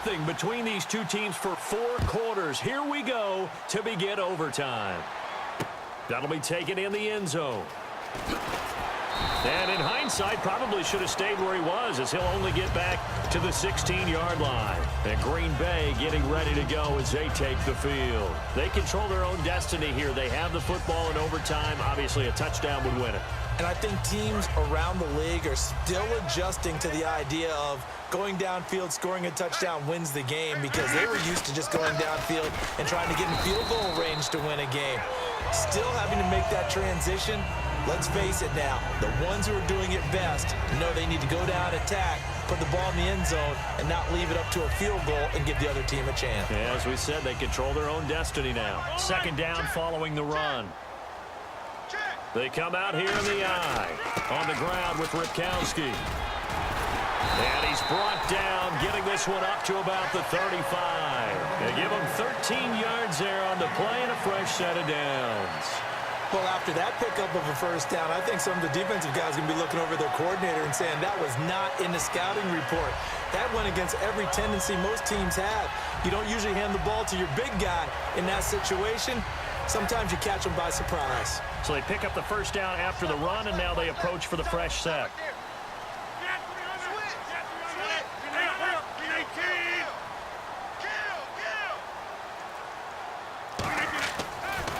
nothing between these two teams for 4 quarters. Here we go to begin overtime. That'll be taken in the end zone. And in hindsight, probably should have stayed where he was, as he'll only get back to the 16-yard line. And Green Bay getting ready to go as they take the field. They control their own destiny here. They have the football in overtime. Obviously, a touchdown would win it. And I think teams around the league are still adjusting to the idea of going downfield, scoring a touchdown wins the game, because they were used to just going downfield and trying to get in field goal range to win a game. Still having to make that transition. Let's face it now, the ones who are doing it best know they need to go down, attack, put the ball in the end zone, and not leave it up to a field goal and give the other team a chance. Yeah, as we said, they control their own destiny now. Second down following the run. They come out here in the eye. On the ground with Ripkowski. And he's brought down, getting this one up to about the 35. They give him 13 yards there on the play and a fresh set of downs. Well, after that pickup of a first down, I think some of the defensive guys are going to be looking over their coordinator and saying that was not in the scouting report. That went against every tendency most teams have. You don't usually hand the ball to your big guy in that situation. Sometimes you catch them by surprise. So they pick up the first down after the run, and now they approach for the fresh set.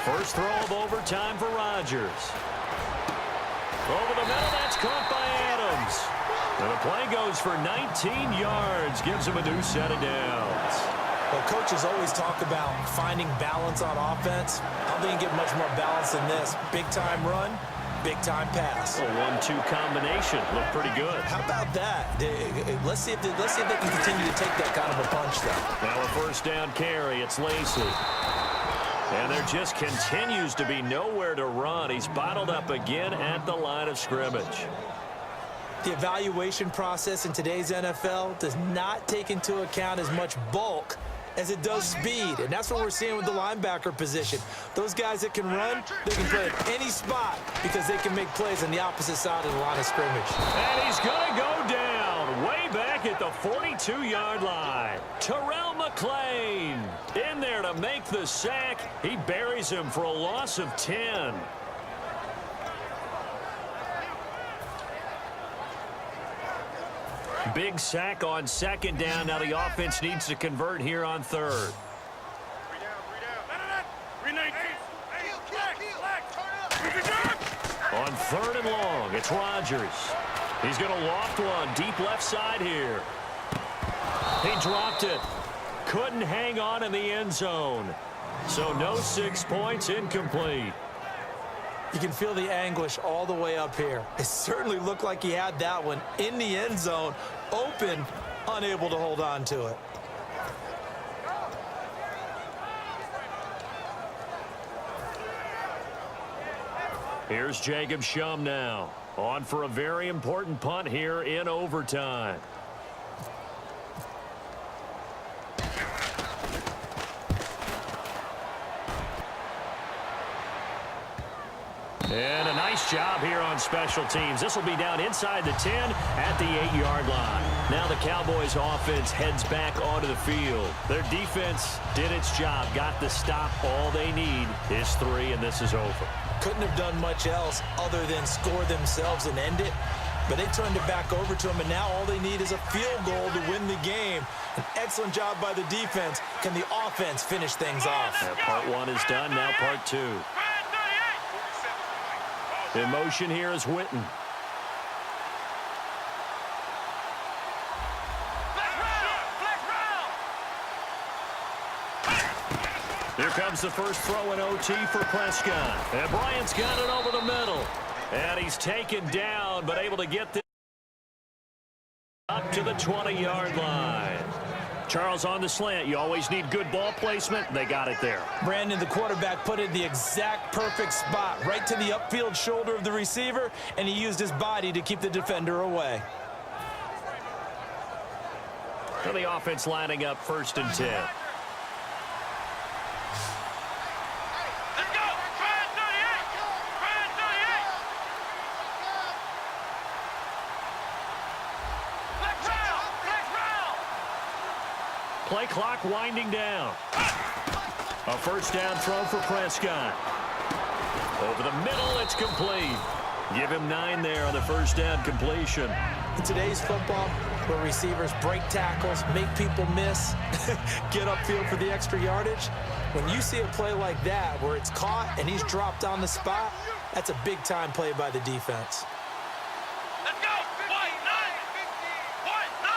First throw of overtime for Rodgers. Over the middle, that's caught by Adams. And the play goes for 19 yards, gives him a new set of downs. Well, coaches always talk about finding balance on offense. I don't think you get much more balance than this. Big-time run, big-time pass. A 1-2 combination. Looked pretty good. How about that? Let's see if they can continue to take that kind of a punch, though. Now a first down carry. It's Lacy. And there just continues to be nowhere to run. He's bottled up again at the line of scrimmage. The evaluation process in today's NFL does not take into account as much bulk as it does speed, and that's what we're seeing with the linebacker position. Those guys that can run, they can play at any spot because they can make plays on the opposite side of the line of scrimmage. And he's going to go down way back at the 42-yard line. Terrell McClain in there to make the sack. He buries him for a loss of 10. Big sack on second down. Now the offense needs to convert here on third. On third and long, it's Rodgers. He's going to loft one deep left side here. He dropped it. Couldn't hang on in the end zone. So no 6 points, incomplete. You can feel the anguish all the way up here. It certainly looked like he had that one in the end zone, open, unable to hold on to it. Here's Jacob Shum now, on for a very important punt here in overtime. And a nice job here on special teams. This will be down inside the 10 at the 8-yard line. Now the Cowboys offense heads back onto the field. Their defense did its job, got the stop. All they need is 3, and this is over. Couldn't have done much else other than score themselves and end it. But they turned it back over to them, and now all they need is a field goal to win the game. An excellent job by the defense. Can the offense finish things off? Part 1 is done, now part 2. In motion here is Witten. Here comes the first throw in OT for Prescott. And Bryant's got it over the middle. And he's taken down, but able to get this up to the 20-yard line. Charles, on the slant, you always need good ball placement. They got it there. Brandon, the quarterback, put it in the exact perfect spot, right to the upfield shoulder of the receiver, and he used his body to keep the defender away. For the offense lining up 1st and 10. Play clock winding down. A first down throw for Prescott. Over the middle, it's complete. Give him 9 there on the first down completion. In today's football, where receivers break tackles, make people miss, get upfield for the extra yardage, when you see a play like that where it's caught and he's dropped on the spot, that's a big-time play by the defense. Let's go! White 9! White 9!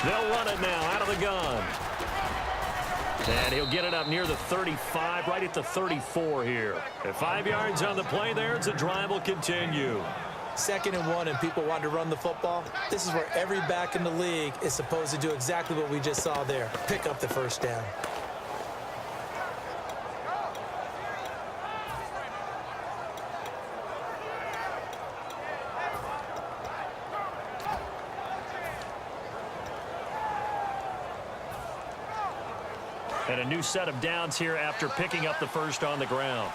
They'll run it now out of the gun. And he'll get it up near the 35, right at the 34 here. At 5 yards on the play there, the drive will continue. 2nd and 1, and people want to run the football. This is where every back in the league is supposed to do exactly what we just saw there. Pick up the first down. And a new set of downs here after picking up the first on the ground.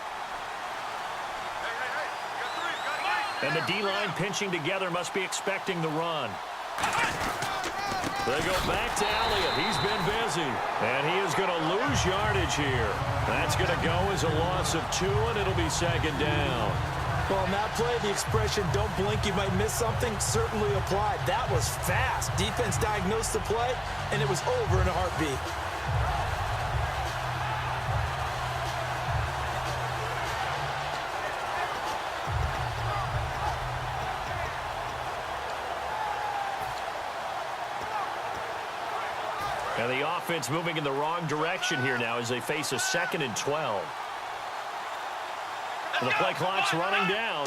And the D-line pinching together must be expecting the run. They go back to Elliott. He's been busy. And he is going to lose yardage here. That's going to go as a loss of 2, and it'll be 2nd down. Well, on that play, the expression, don't blink, you might miss something, certainly applied. That was fast. Defense diagnosed the play, and it was over in a heartbeat. And the offense moving in the wrong direction here now as they face a 2nd and 12. And the play clock's running down.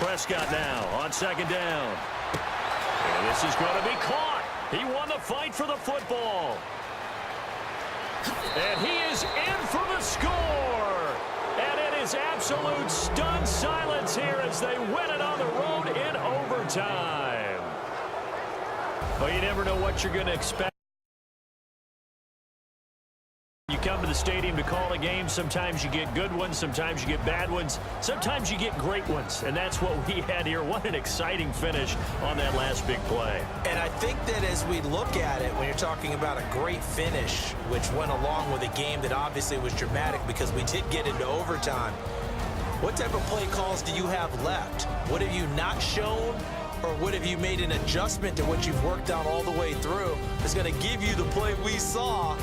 Prescott now on 2nd down. And this is going to be caught. He won the fight for the football. And he is in for the score. And it is absolute stunned silence here as they win it on the road in overtime. Well, you never know what you're going to expect. You come to the stadium to call a game. Sometimes you get good ones. Sometimes you get bad ones. Sometimes you get great ones. And that's what we had here. What an exciting finish on that last big play. And I think that as we look at it, when you're talking about a great finish, which went along with a game that obviously was dramatic because we did get into overtime, what type of play calls do you have left? What have you not shown? Or what have you made an adjustment to what you've worked on all the way through that's going to give you the play we saw